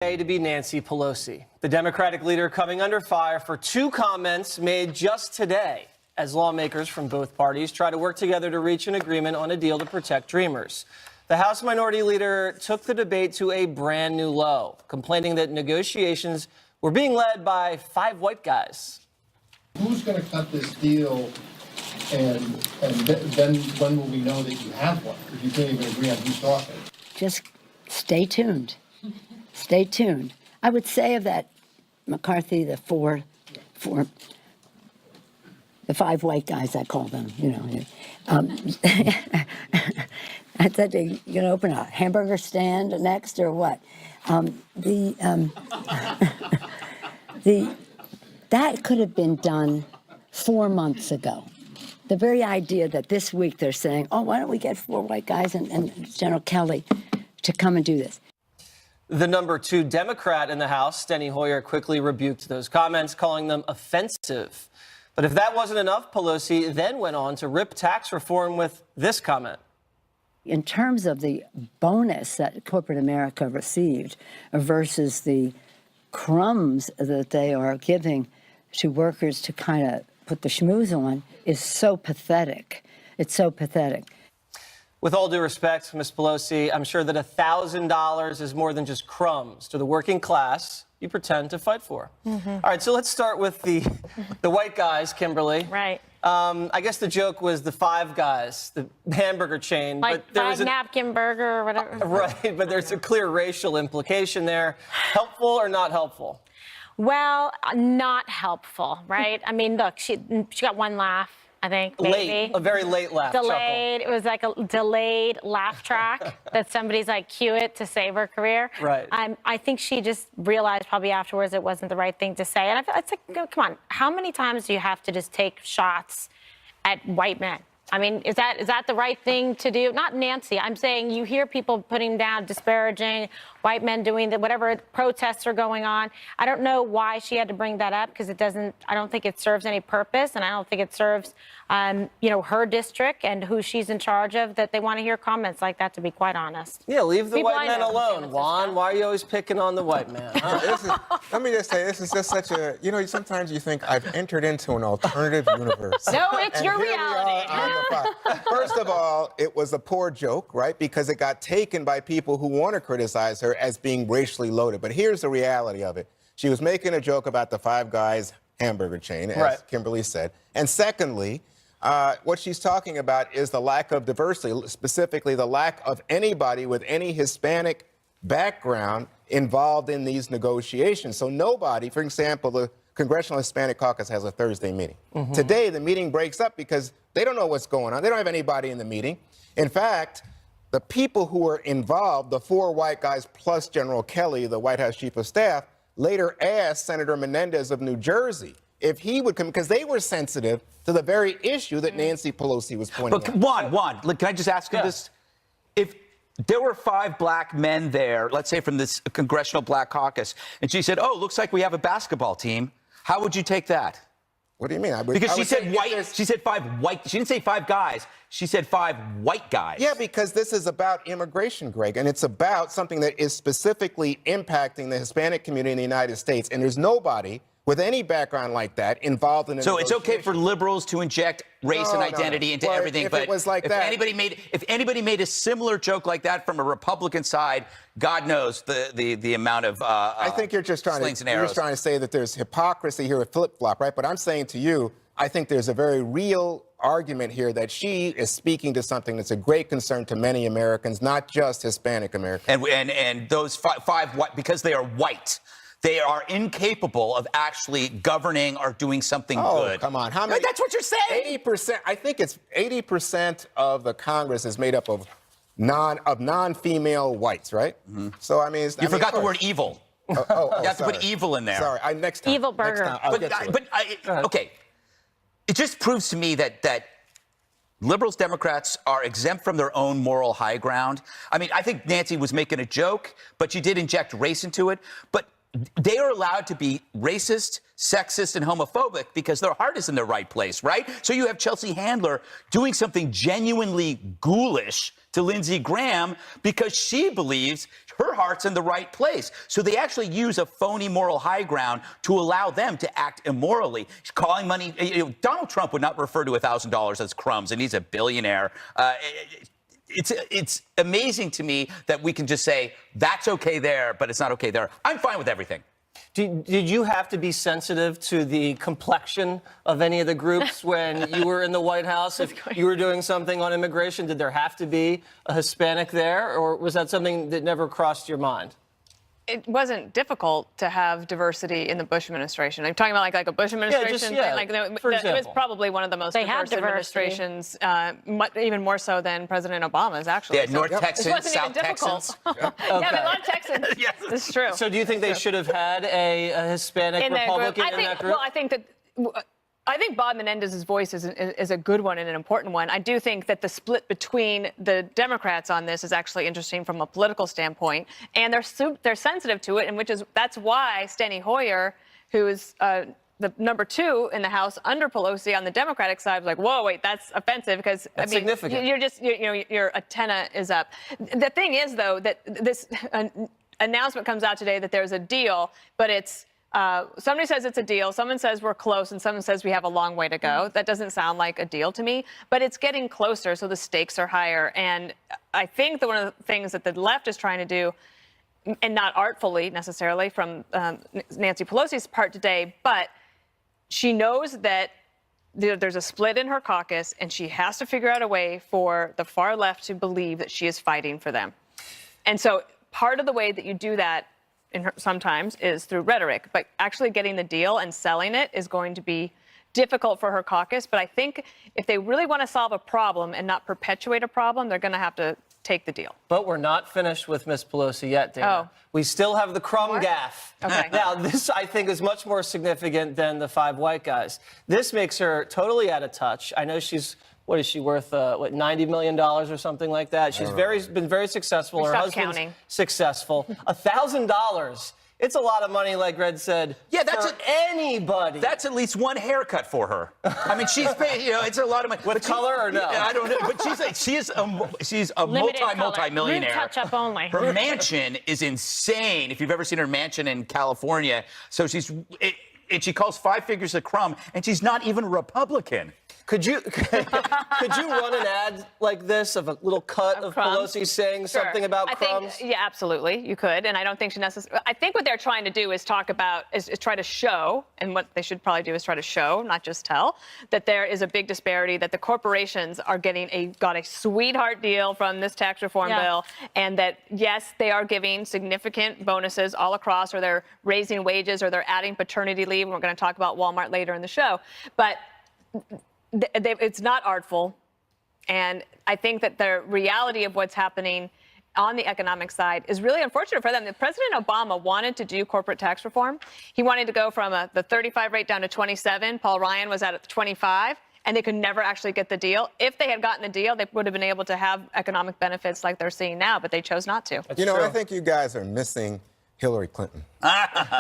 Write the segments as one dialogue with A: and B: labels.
A: To be Nancy Pelosi. The Democratic leader coming under fire for two comments made just today as lawmakers from both parties try to work together to reach an agreement on a deal to protect Dreamers. The House Minority Leader took the debate to a brand new low, complaining that negotiations were being led by five white guys.
B: Who's going to cut this deal, and then when will we know that you have one? If you can't even agree on who's talking.
C: Just stay tuned. Stay tuned. I would say of that McCarthy, the five white guys, I call them, I said, you going to open a hamburger stand next or what? That could have been done 4 months ago. The very idea that this week they're saying, oh, why don't we get four white guys and General Kelly to come and do this?
A: The number 2 Democrat in the House, Steny Hoyer, quickly rebuked those comments, calling them offensive. But if that wasn't enough, Pelosi then went on to rip tax reform with this comment.
C: In terms of the bonus that corporate America received versus the crumbs that they are giving to workers to kind of put the schmooze on is so pathetic. It's so pathetic.
A: With all due respect, Ms. Pelosi, I'm sure that $1,000 is more than just crumbs to the working class you pretend to fight for. All right, so let's start with the white guys, Kimberly.
D: Right.
A: I guess the joke was the five guys, the hamburger chain.
D: Like
A: but there
D: five
A: was
D: napkin burger or whatever.
A: Right, but there's a clear racial implication there. Helpful or not helpful?
D: Well, not helpful, right? I mean, look, she got one laugh. I think maybe.
A: Late, a very late laugh.
D: Delayed.
A: Chuckle.
D: It was like a delayed laugh track that somebody's like cue it to save her career.
A: Right.
D: I think she just realized probably afterwards it wasn't the right thing to say. And I feel it's like, come on, how many times do you have to just take shots at white men? I mean, is that the right thing to do? Not Nancy. I'm saying you hear people putting down, disparaging white men doing whatever protests are going on. I don't know why she had to bring that up because I don't think it serves any purpose, and I don't think it serves, her district and who she's in charge of, that they want to hear comments like that, to be quite honest.
A: Yeah, leave the white men alone. Juan, why are you always picking on the white man?
E: Let me just say, this is just such a, sometimes you think I've entered into an alternative universe.
D: No, it's your reality.
E: First of all, it was a poor joke, right? Because it got taken by people who want to criticize her as being racially loaded. But here's the reality of it. She was making a joke about the Five Guys hamburger chain, as Kimberly said. And secondly, what she's talking about is the lack of diversity, specifically the lack of anybody with any Hispanic background involved in these negotiations. So nobody, for example, the Congressional Hispanic Caucus has a Thursday meeting. Today, the meeting breaks up because they don't know what's going on. They don't have anybody in the meeting. In fact, the people who were involved, the four white guys plus General Kelly, the White House Chief of Staff, later asked Senator Menendez of New Jersey if he would come, because they were sensitive to the very issue that Nancy Pelosi was pointing out.
F: Juan, can I just ask you this? If there were five black men there, let's say from this Congressional Black Caucus, and she said, oh, looks like we have a basketball team, how would you take that?
E: What do you mean?
F: Because she said white. She said five white. She didn't say five guys. She said five white guys.
E: Yeah, because this is about immigration, Greg, and it's about something that is specifically impacting the Hispanic community in the United States. And there's nobody with any background like that involved in it.
F: So it's okay for liberals to inject race and identity into everything,
E: if
F: but
E: it was like
F: if anybody made a similar joke like that from a Republican side, God knows the amount of
E: I think you're just trying to say that there's hypocrisy here with flip-flop, right? But I'm saying to you, I think there's a very real argument here that she is speaking to something that's a great concern to many Americans, not just Hispanic Americans.
F: And those five white, because they are white, they are incapable of actually governing or doing something good.
E: Oh, come on. How many?
F: That's what you're saying.
E: 80%. I think it's 80% of the Congress is made up of non-female whites, right? So, I mean...
F: You forgot the word evil. You have to put evil in there.
E: Sorry. Next time.
D: Evil burger.
E: Next time,
F: okay. It just proves to me that liberals, Democrats are exempt from their own moral high ground. I mean, I think Nancy was making a joke, but she did inject race into it. But they are allowed to be racist, sexist, and homophobic because their heart is in the right place, right? So you have Chelsea Handler doing something genuinely ghoulish to Lindsey Graham because she believes her heart's in the right place. So they actually use a phony moral high ground to allow them to act immorally. Calling money, Donald Trump would not refer to $1,000 as crumbs, and he's a billionaire. It's amazing to me that we can just say that's okay there, but it's not okay there. I'm fine with everything.
A: Did you have to be sensitive to the complexion of any of the groups when you were in the White House? If you were doing something on immigration, did there have to be a Hispanic there, or was that something that never crossed your mind?
G: It wasn't difficult to have diversity in the Bush administration. I'm talking about like a Bush administration thing. Like,
A: for
G: it was
A: example.
G: probably one of the most diverse administrations, even more so than President Obama's, actually.
F: They had North Texans,
G: it wasn't
F: South
G: even difficult.
F: Texans.
G: Yeah, but a lot of Texans.
F: Yes.
G: It's true.
A: So do you think they should have had a Hispanic Republican in that group?
G: Well, I think Bob Menendez's voice is a good one and an important one. I do think that the split between the Democrats on this is actually interesting from a political standpoint, and they're sensitive to it, and that's why Steny Hoyer, who is the number 2 in the House under Pelosi on the Democratic side, was like, "Whoa, wait, that's offensive," because
A: that's significant.
G: Your antenna is up. The thing is, though, that this announcement comes out today that there's a deal, but it's. Somebody says it's a deal, someone says we're close, and someone says we have a long way to go. That doesn't sound like a deal to me, but it's getting closer, so the stakes are higher. And I think that one of the things that the left is trying to do, and not artfully necessarily from Nancy Pelosi's part today, but she knows that there's a split in her caucus, and she has to figure out a way for the far left to believe that she is fighting for them. And so part of the way that you do that sometimes is through rhetoric, but actually getting the deal and selling it is going to be difficult for her caucus. But I think if they really want to solve a problem and not perpetuate a problem, they're going to have to take the deal.
A: But we're not finished with Miss Pelosi yet, Dana.
G: Oh.
A: We still have the crumb gaffe.
G: Okay.
A: Now, this, I think, is much more significant than the 5 white guys. This makes her totally out of touch. I know she's, what is she worth, $90 million or something like that? She's been very successful. Her husband's successful. $1,000. It's a lot of money, like Red said.
F: Yeah, that's
A: anybody.
F: That's at least one haircut for her. I mean, she's paid. It's a lot of money.
A: With color or no?
F: I don't know. But she's a multi-millionaire.
D: Root touch-up only.
F: Her mansion is insane. If you've ever seen her mansion in California, so she calls 5 figures a crumb, and she's not even a Republican.
A: Could you run an ad like this of a little cut of Pelosi saying something about crumbs?
G: Yeah, absolutely, you could. And I don't think she necessarily. I think what they're trying to do is try to show, and what they should probably do is try to show, not just tell, that there is a big disparity, that the corporations are got a sweetheart deal from this tax reform bill, and that yes, they are giving significant bonuses all across, or they're raising wages, or they're adding paternity leave. And we're going to talk about Walmart later in the show, but. It's not artful, and I think that the reality of what's happening on the economic side is really unfortunate for them. President Obama wanted to do corporate tax reform. He wanted to go from the 35 rate down to 27. Paul Ryan was at 25, and they could never actually get the deal. If they had gotten the deal, they would have been able to have economic benefits like they're seeing now, but they chose not to.
E: That's true. I think you guys are missing Hillary Clinton.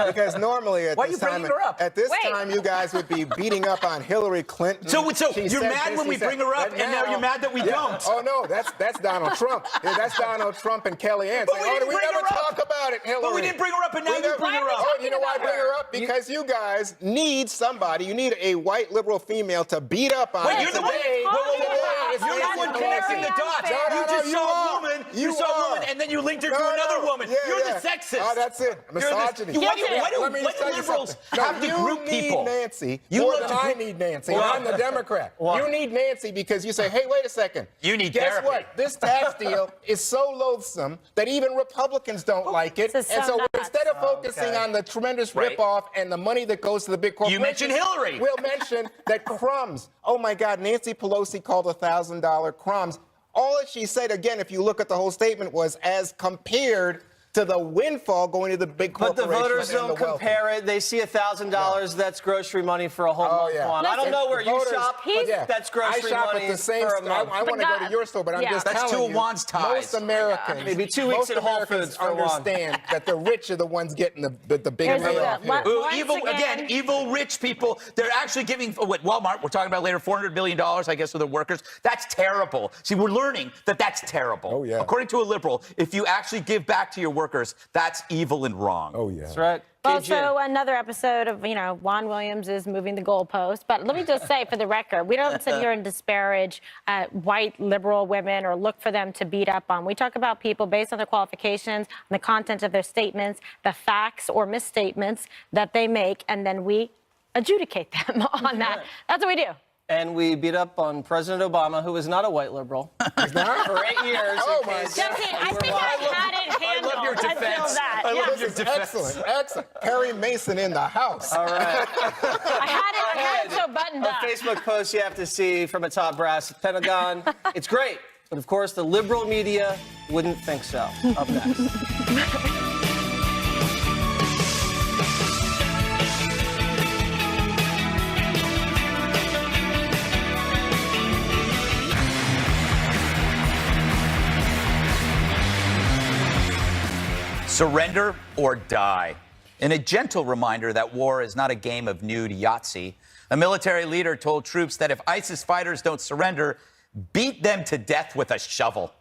E: Because normally at this time you guys would be beating up on Hillary Clinton.
F: So you're mad when we bring her up, and now you're mad that we don't.
E: Oh no, that's Donald Trump. Yeah, that's Donald Trump and Kellyanne.
F: But we didn't
E: never talk about it, Hillary.
F: But we didn't bring her up, and now you bring her up.
E: Oh, you know why I bring her up? Because you guys need somebody. You need a white liberal female to beat up on.
F: Wait, you're the one. You're the one connecting the dots. You just saw a woman. You saw a woman, and then you linked her to another woman. You're the sexist.
E: Oh, that's it. Misogyny.
F: Why do liberals have to group people?
E: You need Nancy more than I need Nancy. I'm the Democrat. You need Nancy because you say, hey, wait a second.
F: You need
E: Guess
F: therapy.
E: what? This tax deal is so loathsome that even Republicans don't like it. And so instead of focusing on the tremendous ripoff and the money that goes to the big corporations,
F: you mentioned Hillary.
E: We'll mention that crumbs. Oh, my God, Nancy Pelosi called $1,000 crumbs. All that she said, again, if you look at the whole statement, was as compared to the windfall going to the big corporations.
A: But the voters don't compare it. They see $1,000. That's grocery money for a whole month.
E: Yeah.
A: I don't know where you shop. That's grocery
E: money. I shop
A: money
E: at the same
A: for a month.
E: I want to go to your store, but I'm just telling you.
F: That's 2 of Juan's ties.
E: Most Americans,
A: maybe 2 weeks at Whole Foods for
E: understand that the rich are the ones getting the big payoff here.
F: Evil rich people. They're actually giving Walmart. We're talking about later $400 billion, I guess, for the workers. That's terrible. See, we're learning that that's terrible.
E: Oh yeah.
F: According to a liberal, if you actually give back to your workers, that's evil and wrong.
E: Oh, yeah.
A: That's right.
D: Also, another episode of, Juan Williams is moving the goalpost. But let me just say, for the record, we don't sit here and disparage white liberal women or look for them to beat up on. We talk about people based on their qualifications, on the content of their statements, the facts or misstatements that they make, and then we adjudicate them on that. That's what we do.
A: And we beat up on President Obama, who is not a white liberal. He's not for 8 years.
E: Oh, my God.
D: Jesse, I think I had it handled.
F: I love your defense.
D: I feel that.
E: This is excellent, excellent. Perry Mason in the house.
A: All right.
D: I had it so buttoned
A: A
D: up.
A: Facebook post you have to see from a top brass at Pentagon. It's great. But of course, the liberal media wouldn't think so. Up next.
F: Surrender or die. In a gentle reminder that war is not a game of nude Yahtzee, a military leader told troops that if ISIS fighters don't surrender, beat them to death with a shovel.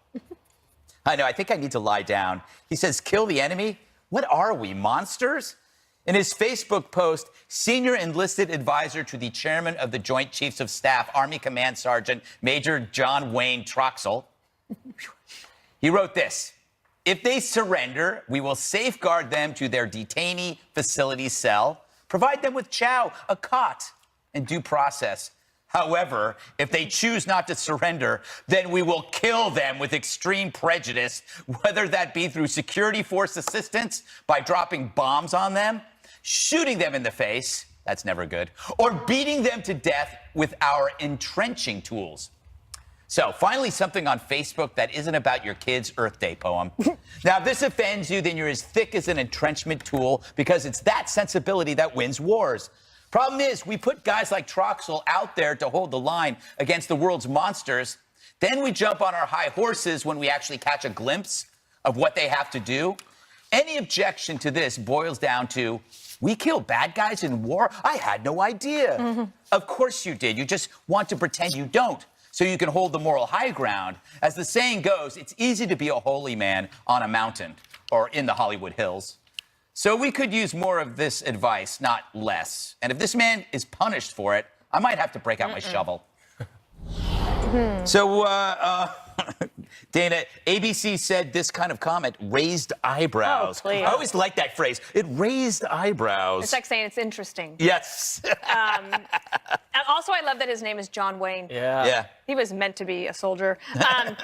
F: I know, I think I need to lie down. He says, kill the enemy? What are we, monsters? In his Facebook post, senior enlisted advisor to the chairman of the Joint Chiefs of Staff, Army Command Sergeant Major John Wayne Troxell, he wrote this. If they surrender, we will safeguard them to their detainee facility cell, provide them with chow, a cot, and due process. However, if they choose not to surrender, then we will kill them with extreme prejudice, whether that be through security force assistance by dropping bombs on them, shooting them in the face, that's never good, or beating them to death with our entrenching tools. So, finally, something on Facebook that isn't about your kid's Earth Day poem. Now, if this offends you, then you're as thick as an entrenchment tool because it's that sensibility that wins wars. Problem is, we put guys like Troxell out there to hold the line against the world's monsters. Then we jump on our high horses when we actually catch a glimpse of what they have to do. Any objection to this boils down to, we kill bad guys in war? I had no idea. Mm-hmm. Of course you did. You just want to pretend you don't, so you can hold the moral high ground. As the saying goes, it's easy to be a holy man on a mountain or in the Hollywood Hills. So we could use more of this advice, not less. And if this man is punished for it, I might have to break out my shovel. So, Dana, ABC said this kind of comment raised eyebrows.
D: Oh, please.
F: I always like that phrase. It raised eyebrows.
G: It's like saying it's interesting.
F: Yes.
G: And also, I love that his name is John Wayne.
A: Yeah.
F: Yeah.
G: He was meant to be a soldier. I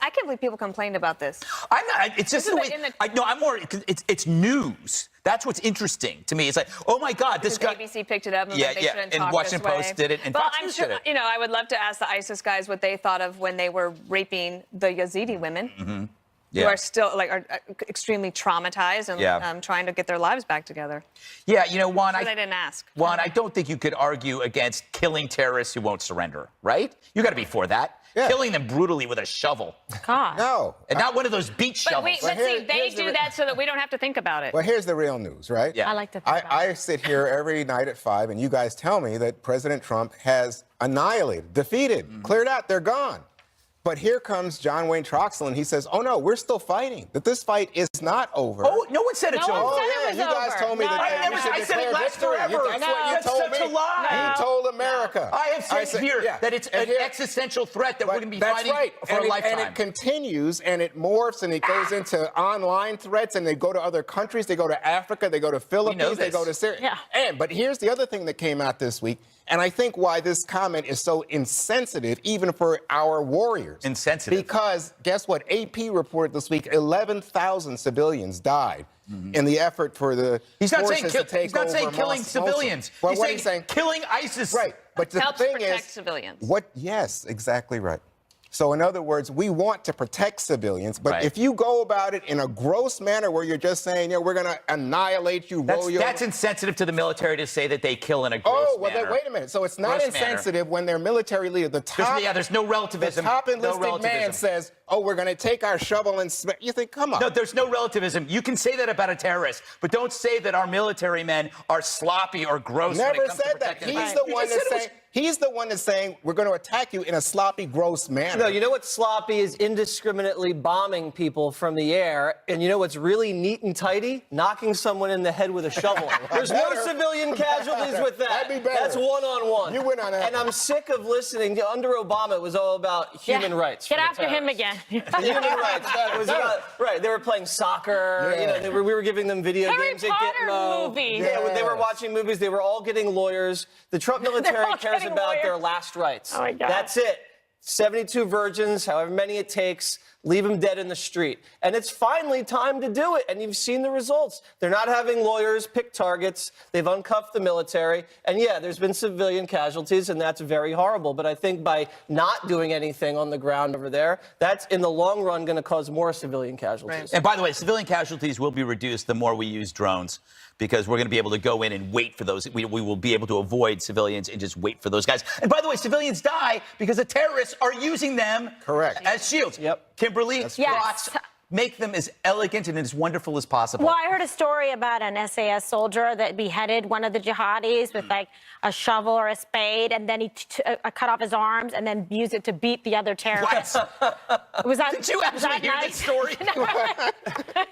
G: can't believe people complained about this.
F: I'm not. It's just the way. I'm more. It's news. That's what's interesting to me. It's like, oh my God, this guy.
G: ABC picked it up and
F: Yeah,
G: they
F: yeah.
G: shouldn't
F: And
G: talk
F: Washington
G: this way.
F: Post did it, and
G: Well,
F: Fox
G: I'm
F: News
G: sure,
F: did it.
G: I would love to ask the ISIS guys what they thought of when they were raping the Yazidi women.
F: Mm-hmm.
G: Who
F: Yeah.
G: are still are extremely traumatized and trying to get their lives back together.
F: Yeah, Juan,
G: But I didn't ask.
F: Juan, I don't think you could argue against killing terrorists who won't surrender, right? You got to be for that.
E: Yeah.
F: Killing them brutally with a shovel.
D: God.
E: No.
F: And not one of those beach
G: But,
F: shovels.
G: but see, they
E: here's the
G: do that so that we don't have to think about it.
E: Well, here's the real news, right?
F: Yeah.
D: I like to think about
E: I sit here every night at 5, and you guys tell me that President Trump has annihilated, defeated, cleared out, they're gone. But here comes John Wayne Troxell, and he says, oh, no, we're still fighting, that this fight is not over.
F: Oh, no one said it's
D: No one
F: over.
D: said it
E: yeah,
D: was
E: you guys
D: over.
E: told me
D: No,
E: that
D: no,
E: we
D: no,
E: should
F: I said it
E: declare
F: lasts
E: victory.
F: forever.
E: That's what you
F: That's
E: told
F: such
E: me.
F: a lie.
E: You told America.
F: I have said here
E: yeah.
F: that it's
E: And
F: an
E: here-
F: existential threat that we're
E: But
F: going to be
E: that's
F: fighting
E: right.
F: for a lifetime.
E: And it continues, and it morphs, and it goes into online threats, and they go to other countries. They go to Africa. They go to Philippines. They
F: this.
E: go to Syria.
D: Yeah.
E: But here's the other thing that came out this week, and I think why this comment is so insensitive, even for our warriors.
F: Insensitive.
E: Because guess what? AP reported this week 11,000 civilians died in the effort for the
F: He's not
E: forces
F: saying,
E: to take
F: he's not
E: over
F: saying killing
E: Mosul.
F: civilians.
E: Well,
F: he's
E: what
F: saying,
E: he's saying,
F: killing ISIS.
E: right? But the
G: Helps
E: thing
G: protect
E: is,
G: civilians.
E: Yes, exactly right. So in other words, we want to protect civilians, but
F: Right.
E: if you go about it in a gross manner where you're just saying, we're going to annihilate you, roll you
F: That's
E: over.
F: insensitive to the military to say that they kill in a gross
E: Oh, well,
F: manner.
E: then, wait a minute. So it's not
F: Gross manner.
E: insensitive when their military leader, the top,
F: There's no relativism.
E: the top
F: No
E: enlisted
F: relativism.
E: man says, oh, we're going to take our shovel and smash. You think, come on.
F: No, there's no relativism. You can say that about a terrorist, but don't say that our military men are sloppy or gross. when it
E: Never
F: comes to
E: said that.
F: protecting
E: He's
F: them.
E: the
F: You
E: one
F: just
E: that's
F: said it
E: saying, He's the one that's saying we're going to attack you in a sloppy, gross manner.
A: No, you know what's sloppy is indiscriminately bombing people from the air. And you know what's really neat and tidy? Knocking someone in the head with a shovel. There's no civilian casualties with that.
E: That'd be better.
A: That's one-on-one.
E: You win on that
A: And
E: one.
A: I'm sick of listening. Under Obama, it was all about human rights.
D: Get
A: for the
D: after him
A: terrorists.
D: again.
A: Human rights. It was about, right, they were playing soccer.
E: Yeah.
A: You know, we were giving them video
D: Harry
A: games at
D: Potter
A: Gitmo.
D: movies.
A: Yeah, they were
E: Yes.
A: watching movies. They were all getting lawyers. The Trump military
D: all
A: cares
D: getting
A: about their
D: lawyers.
A: last rights.
D: Oh, my God.
A: That's it. 72 virgins, however many it takes, leave them dead in the street. And it's finally time to do it. And you've seen the results. They're not having lawyers pick targets. They've uncuffed the military. And yeah, there's been civilian casualties, and that's very horrible. But I think by not doing anything on the ground over there, that's in the long run going to cause more civilian casualties.
F: And by the way, civilian casualties will be reduced the more we use drones, because we're going to be able to go in and wait for those. We will be able to avoid civilians and just wait for those guys. And by the way, civilians die because the terrorists are using them as shields.
A: Yep.
F: Kimberly,
D: Yes.
F: thoughts? Make them as elegant and as wonderful as possible.
D: Well, I heard a story about an SAS soldier that beheaded one of the jihadis with like a shovel or a spade, and then he cut off his arms and then used it to beat the other terrorists. Was that?
F: Did you actually hear this story?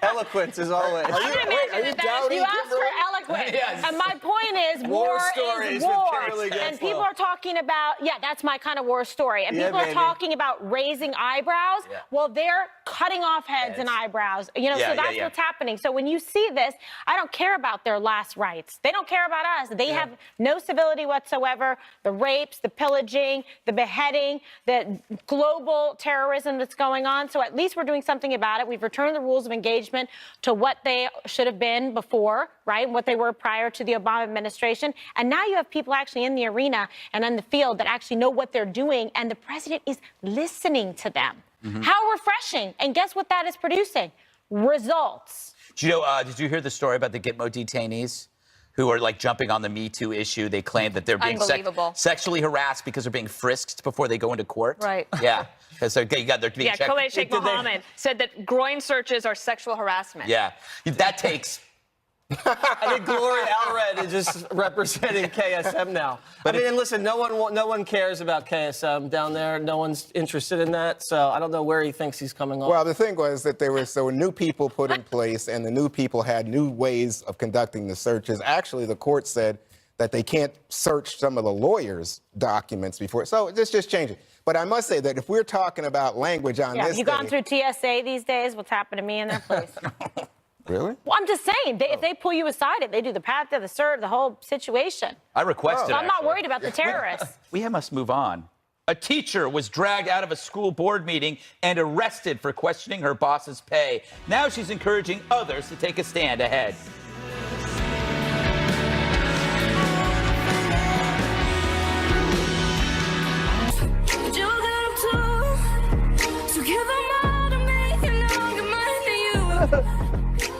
A: Eloquence, as always.
D: I can imagine that you asked for eloquence.
F: Yes.
D: And my point is,
A: War
D: war
A: stories
D: is
A: with
D: war.
A: Kimberly
D: And
A: Guenslow.
D: people are talking about, that's my kind of war story. And
A: Yeah,
D: people
A: baby.
D: are talking about raising eyebrows.
F: Yeah.
D: Well, they're cutting off heads and eyebrows. You know,
F: Yeah,
D: so
F: yeah,
D: that's
F: yeah.
D: what's happening. So when you see this, I don't care about their last rights. They don't care about us. They have no civility whatsoever. The rapes, the pillaging, the beheading, the global terrorism that's going on. So at least we're doing something about it. We've returned the rules of engagement to what they should have been before, right? What they were prior to the Obama administration. And now you have people actually in the arena and on the field that actually know what they're doing. And the president is listening to them. How refreshing. And guess what that is producing? Results.
F: Do you know, did you hear the story about the Gitmo detainees who are like jumping on the Me Too issue? They claim that they're being
G: Unbelievable.
F: sexually harassed because they're being frisked before they go into court.
G: Right.
F: Yeah. Because they're being checked.
G: Khaled Sheikh Mohammed said that groin searches are sexual harassment.
F: Yeah. That takes.
A: I think Gloria Allred is just representing KSM now. But and listen, no one cares about KSM down there. No one's interested in that. So I don't know where he thinks he's coming on.
E: Well, the thing was that there were new people put in place, and the new people had new ways of conducting the searches. Actually, the court said that they can't search some of the lawyers' documents before. So this just changed. But I must say that if we're talking about language on this
D: Have you gone through TSA these days? What's happened to me in that place?
E: Really?
D: Well, I'm just saying, if they pull you aside, if they do the pat, the serve, the whole situation.
F: I requested.
D: So I'm not
F: actually.
D: worried about the terrorists.
F: We must move on. A teacher was dragged out of a school board meeting and arrested for questioning her boss's pay. Now she's encouraging others to take a stand ahead.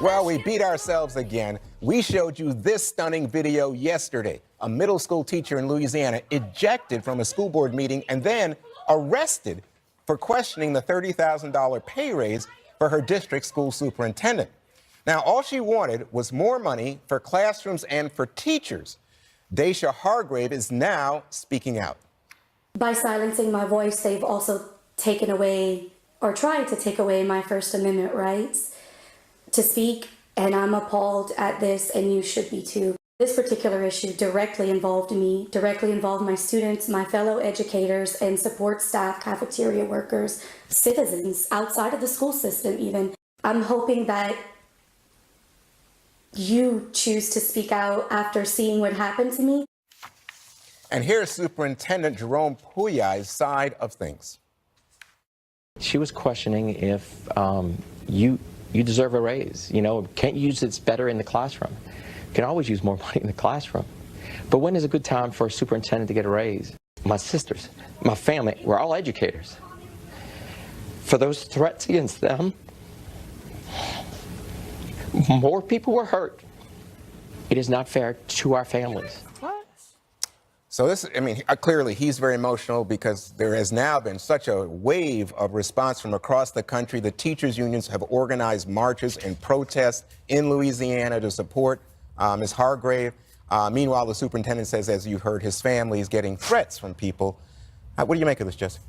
E: Well, we beat ourselves again. We showed you this stunning video yesterday. A middle school teacher in Louisiana ejected from a school board meeting and then arrested for questioning the $30,000 pay raise for her district school superintendent. Now, all she wanted was more money for classrooms and for teachers. Daisha Hargrave is now speaking out.
H: By silencing my voice, they've also taken away or tried to take away my First Amendment rights to speak, and I'm appalled at this, and you should be too. This particular issue directly involved me, directly involved my students, my fellow educators, and support staff, cafeteria workers, citizens outside of the school system even. I'm hoping that you choose to speak out after seeing what happened to me.
E: And here's Superintendent Jerome Puyai's side of things.
I: She was questioning if you deserve a raise. You know, can't you use it's better in the classroom? You can always use more money in the classroom. But when is a good time for a superintendent to get a raise? My sisters, my family, we're all educators. For those threats against them, more people were hurt. It is not fair to our families.
E: So this, I mean, clearly he's very emotional because there has now been such a wave of response from across the country. The teachers' unions have organized marches and protests in Louisiana to support Ms. Hargrave. Meanwhile, the superintendent says, as you heard, his family is getting threats from people. What do you make of this, Jesse?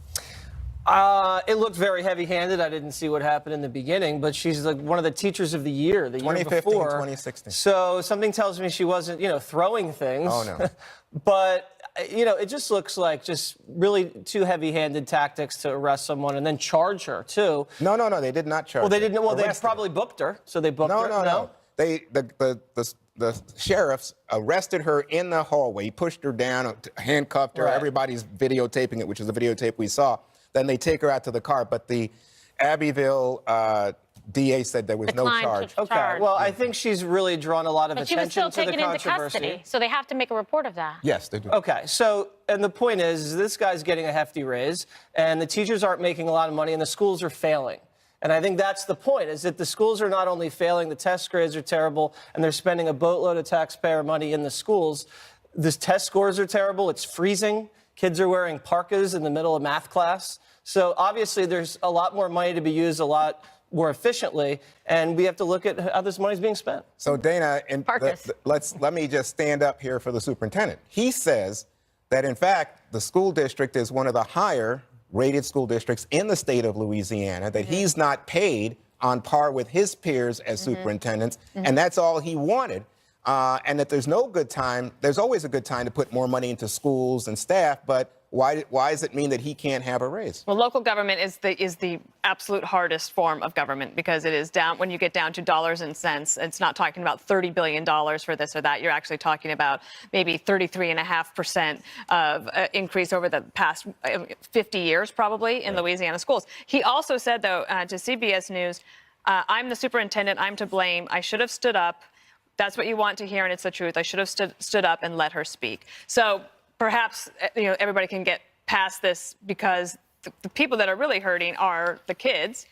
A: It looked very heavy-handed. I didn't see what happened in the beginning, but she's like one of the teachers of the year, the year
E: 2015,
A: before.
E: 2016.
A: So something tells me she wasn't, throwing things.
E: Oh, no.
A: But, it just looks like just really two heavy-handed tactics to arrest someone and then charge her, too.
E: No, they did not charge
A: Well, they
E: her.
A: didn't. Well, they
E: Arrested her.
A: probably booked her. So they booked her.
E: No. The sheriffs arrested her in the hallway, pushed her down, handcuffed her.
A: Right.
E: Everybody's videotaping it, which is the videotape we saw. Then they take her out to the car, but the Abbeville DA said there was no
D: Declined
E: charge.
D: to
A: Okay.
D: charge.
A: Well, I think she's really drawn a lot of
D: But she was
A: attention
D: still
A: to the
D: taken into
A: controversy.
D: custody, so they have to make a report of that.
E: Yes, they do.
A: Okay, so, and the point is this guy's getting a hefty raise, and the teachers aren't making a lot of money, and the schools are failing. And I think that's the point, is that the schools are not only failing, the test grades are terrible, and they're spending a boatload of taxpayer money in the schools. The test scores are terrible. It's freezing. Kids are wearing parkas in the middle of math class. So obviously there's a lot more money to be used a lot more efficiently, and we have to look at how this money's being spent.
E: So Dana,
G: Parkas.
E: let me just stand up here for the superintendent. He says that in fact the school district is one of the higher rated school districts in the state of Louisiana, that he's not paid on par with his peers as superintendents, and that's all he wanted. And that there's no good time, there's always a good time to put more money into schools and staff, but why does it mean that he can't have a raise?
G: Well, local government is the absolute hardest form of government because it is down when you get down to dollars and cents. It's not talking about $30 billion for this or that. You're actually talking about maybe 33.5% of increase over the past 50 years, probably, in Louisiana schools. He also said, though, to CBS News, I'm the superintendent. I'm to blame. I should have stood up. That's what you want to hear, and it's the truth. I should have stood up and let her speak. So perhaps everybody can get past this because the people that are really hurting are the kids.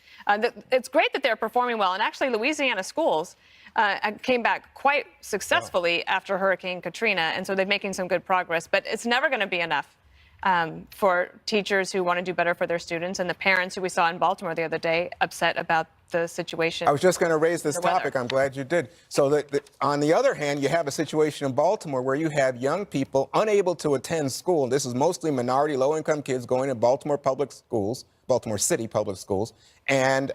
G: It's great that they're performing well, and actually Louisiana schools came back quite successfully after Hurricane Katrina, and so they're making some good progress. But it's never going to be enough for teachers who want to do better for their students, and the parents who we saw in Baltimore the other day upset about the situation.
E: I was just going to raise this
G: The weather.
E: topic. I'm glad you did. So on the other hand, you have a situation in Baltimore where you have young people unable to attend school. This is mostly minority, low-income kids going to Baltimore public schools, Baltimore City public schools, and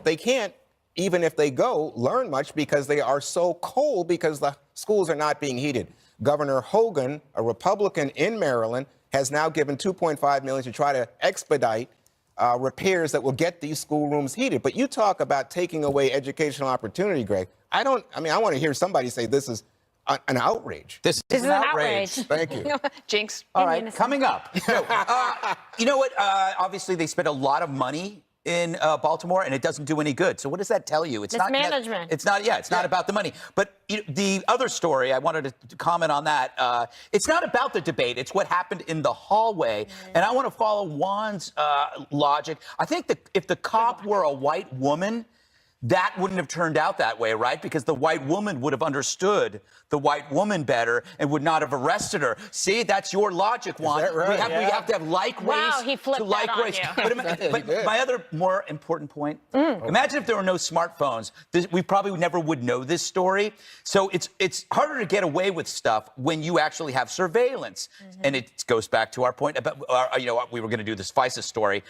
E: they can't, even if they go, learn much because they are so cold because the schools are not being heated. Governor Hogan, a Republican in Maryland, has now given $2.5 million to try to expedite repairs that will get these schoolrooms heated. But you talk about taking away educational opportunity, Greg. I want to hear somebody say this is an outrage.
F: This is an outrage.
E: Thank you.
G: Jinx.
F: All right, coming up. So, you know what? Obviously, they spent a lot of money in Baltimore, and it doesn't do any good. So what does that tell you? It's not
D: Mismanagement.
F: It's not. Yeah, it's not about the money. But the other story, I wanted to comment on that. It's not about the debate. It's what happened in the hallway. And I want to follow Juan's logic. I think that if the cop were a white woman, that wouldn't have turned out that way, right? Because the white woman would have understood the white woman better and would not have arrested her. See, that's your logic, Juan.
E: that right?
F: We have to have like
D: Wow,
F: race
D: he flipped
F: to like
D: that on
F: race.
D: you.
F: But my other more important point, imagine if there were no smartphones. We probably never would know this story. So it's harder to get away with stuff when you actually have surveillance. And it goes back to our point about, we were going to do this FISA story.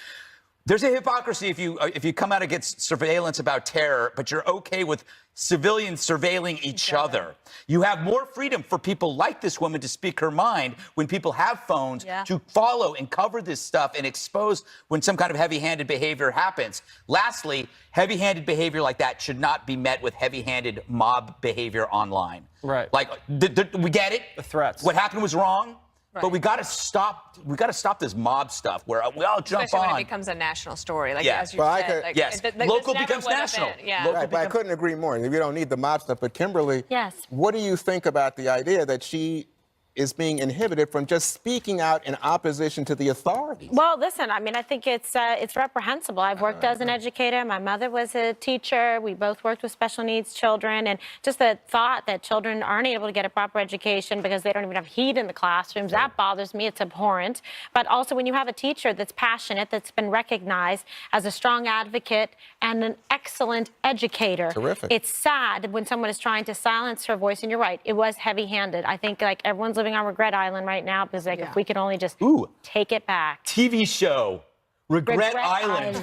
F: There's a hypocrisy if you come out against surveillance about terror, but you're okay with civilians surveilling each other. You have more freedom for people like this woman to speak her mind when people have phones to follow and cover this stuff and expose when some kind of heavy-handed behavior happens. Lastly, heavy-handed behavior like that should not be met with heavy-handed mob behavior online.
A: Right.
F: Like, we get it.
A: The threats.
F: What happened was wrong.
G: Right.
F: But we got to stop. We got to stop this mob stuff where we all jump
G: Especially
F: on.
G: when it becomes a national story, like
F: Yeah.
G: as you
E: Well, I
G: said.
E: could-
G: Like,
F: Yes.
G: this
F: Local
G: never
F: becomes
G: would have
F: national.
G: been. Yeah.
F: Local
E: Right, but I couldn't agree more. We don't need the mob stuff. But Kimberly,
D: Yes.
E: what do you think about the idea that she is being inhibited from just speaking out in opposition to the authorities.
D: Well, listen, I mean, I think it's reprehensible. I've worked as an educator. My mother was a teacher. We both worked with special needs children. And just the thought that children aren't able to get a proper education because they don't even have heat in the classrooms, that bothers me. It's abhorrent. But also when you have a teacher that's passionate, that's been recognized as a strong advocate and an excellent educator.
E: Terrific.
D: It's sad when someone is trying to silence her voice. And you're right, it was heavy-handed. I think like everyone's living on regret island right now because like if we could only just take it back.
F: TV show. Regret Island.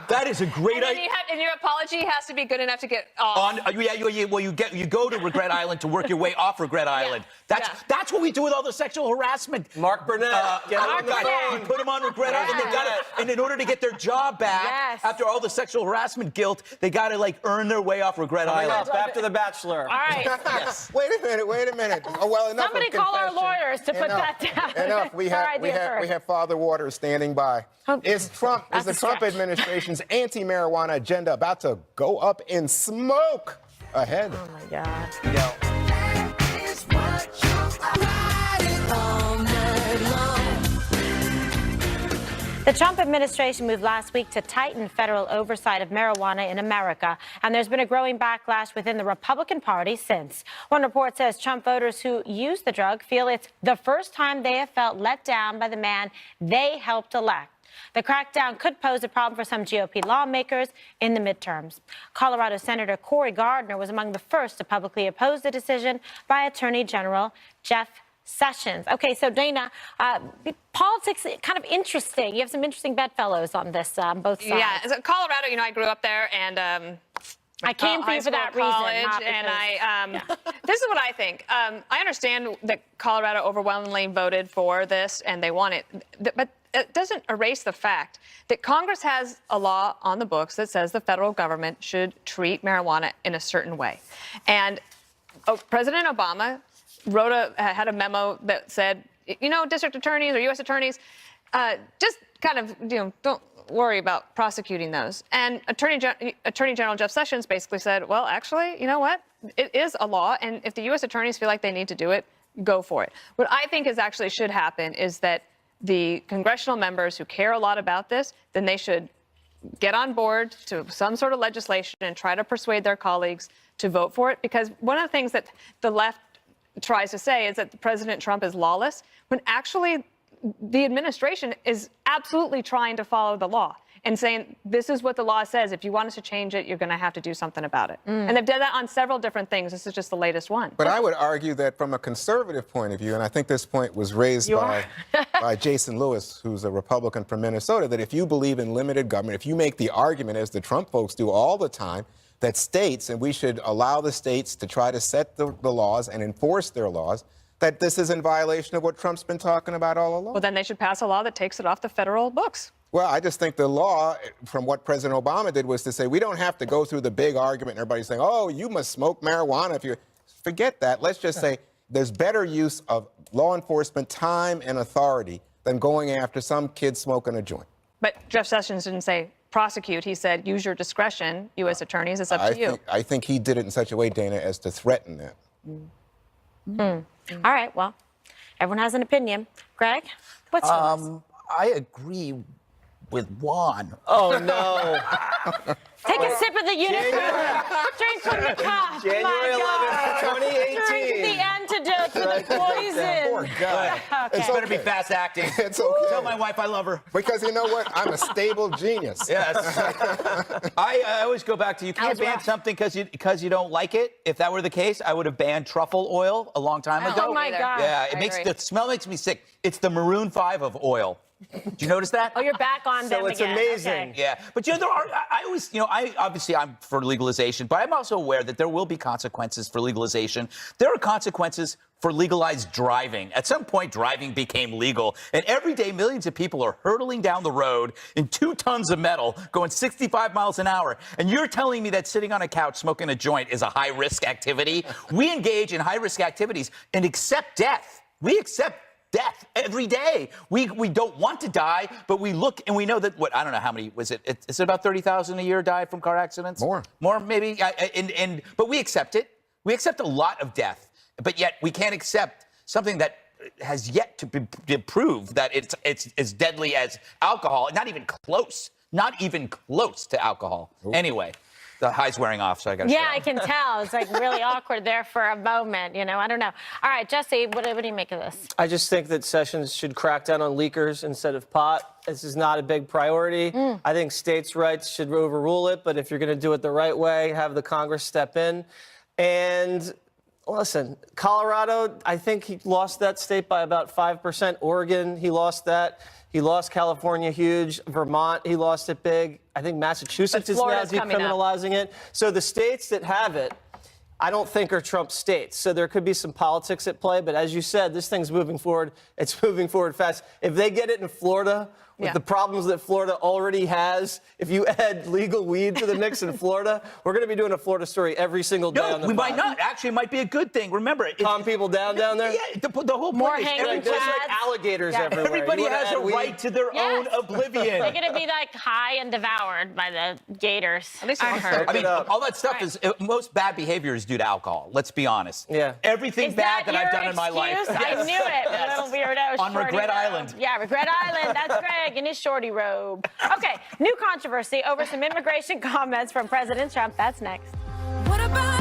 F: That is a great
G: And,
F: idea.
G: and your apology has to be good enough to get off.
F: Well, you go to Regret Island to work your way off Regret Island. That's what we do with all the sexual harassment.
A: Mark Burnett, get on the phone.
F: Put them on Regret Island. They gotta, and in order to get their job back after all the sexual harassment guilt, they gotta like earn their way off Regret
A: Coming
F: Island.
A: up after The Bachelor.
D: All right.
F: Yes.
E: Wait a minute. Oh, well, enough
D: Somebody
E: of
D: call our
E: confession.
D: lawyers to put that down.
E: Enough. We have Father Waters standing by. Is the Trump administration's anti-marijuana agenda about to go up in smoke? Ahead.
D: Oh my God. The Trump administration moved last week to tighten federal oversight of marijuana in America, and there's been a growing backlash within the Republican Party since. One report says Trump voters who use the drug feel it's the first time they have felt let down by the man they helped elect. The crackdown could pose a problem for some GOP lawmakers in the midterms. Colorado Senator Cory Gardner was among the first to publicly oppose the decision by Attorney General Jeff Sessions. Okay, so Dana, politics kind of interesting. You have some interesting bedfellows on this, both sides.
G: Yeah, so Colorado, I grew up there, and
D: I came for you for that reason, not because,
G: this is what I think. I understand that Colorado overwhelmingly voted for this, and they want it, but it doesn't erase the fact that Congress has a law on the books that says the federal government should treat marijuana in a certain way. And President Obama had a memo that said, district attorneys or U.S. attorneys, just kind of, don't worry about prosecuting those. And Attorney General Jeff Sessions basically said, well, actually, you know what? It is a law, and if the U.S. attorneys feel like they need to do it, go for it. What I think actually should happen is that the congressional members who care a lot about this, then they should get on board to some sort of legislation and try to persuade their colleagues to vote for it. Because one of the things that the left tries to say is that President Trump is lawless, when actually the administration is absolutely trying to follow the law and saying, this is what the law says. If you want us to change it, you're going to have to do something about it. And they've done that on several different things. This is just the latest one.
E: But I would argue that from a conservative point of view, and I think this point was raised by Jason Lewis, who's a Republican from Minnesota, that if you believe in limited government, if you make the argument, as the Trump folks do all the time, that states, and we should allow the states to try to set the laws and enforce their laws, that this is in violation of what Trump's been talking about all along.
G: Well, then they should pass a law that takes it off the federal books.
E: Well, I just think the law, from what President Obama did, was to say we don't have to go through the big argument and everybody saying, oh, you must smoke marijuana if you... Forget that. Let's just say there's better use of law enforcement time and authority than going after some kid smoking a joint.
G: But Jeff Sessions didn't say prosecute. He said use your discretion, U.S. attorneys. It's up to you.
E: I think he did it in such a way, Dana, as to threaten that.
D: All right, well, everyone has an opinion. Greg, what's yours?
J: I agree with Juan.
A: Oh, no.
D: Take a sip of the unicorn. Drink from the cup.
A: January 11th, 2018.
D: Drink the antidote to the poison.
E: Poor guy.
D: Okay.
E: It's
F: Better be
E: okay.
F: fast acting.
E: It's okay.
F: Tell my wife I love her.
E: Because you know what? I'm a stable genius.
F: Yes. I always go back to you can't
D: As
F: ban
D: well.
F: something because you don't like it. If that were the case, I would have banned truffle oil a long time ago.
D: Oh, my God.
F: Yeah,
G: I agree.
F: the smell makes me sick. It's the Maroon 5 of oil. Do you notice that?
D: Oh, you're back on them
A: So it's
D: again.
A: amazing.
D: Okay.
F: Yeah, but there are. I always, I'm for legalization, but I'm also aware that there will be consequences for legalization. There are consequences for legalized driving. At some point, driving became legal, and every day millions of people are hurtling down the road in 2 tons of metal, going 65 miles an hour. And you're telling me that sitting on a couch smoking a joint is a high-risk activity? We engage in high-risk activities and accept death. We accept death every day. We don't want to die, but we look and we know that I don't know how many was it? Is it about 30,000 a year die from car accidents? More maybe. But we accept it. We accept a lot of death, but yet we can't accept something that has yet to prove that it's as deadly as alcohol. Not even close. Not even close to alcohol. Anyway, the high's wearing off, so I got to
D: Yeah, I can tell. It's like really awkward there for a moment. You know, I don't know. All right, Jesse, what do you make of this?
A: I just think that Sessions should crack down on leakers instead of pot. This is not a big priority. I think states' rights should overrule it, but if you're going to do it the right way, have the Congress step in. And listen, Colorado, I think he lost that state by about 5%. Oregon, he lost that. He lost California huge. Vermont, he lost it big. I think Massachusetts is now decriminalizing it. So the states that have it, I don't think are Trump states. So there could be some politics at play. But as you said, this thing's moving forward. It's moving forward fast. If they get it in Florida, with the problems that Florida already has, if you add legal weed to the mix in Florida, we're going to be doing a Florida story every single day.
F: No, we might not. Actually, it might be a good thing. Remember,
A: calm people down there.
F: Yeah, the whole
D: More
F: point is
D: hanging
A: there's like alligators everywhere.
F: everybody has a right to their own oblivion.
D: They're going to be like high and devoured by the gators.
G: At least
D: I heard.
F: I mean, all that stuff is most bad behavior is due to alcohol. Let's be honest.
A: Yeah.
F: Everything
D: Is
F: bad that I've
D: your
F: done in my life.
D: excuse? I knew it, little weirdo.
F: On
D: Shorty
F: Regret
D: robe.
F: Island.
D: Yeah, Regret Island. That's Greg in his shorty robe. Okay, new controversy over some immigration comments from President Trump. That's next.
K: What about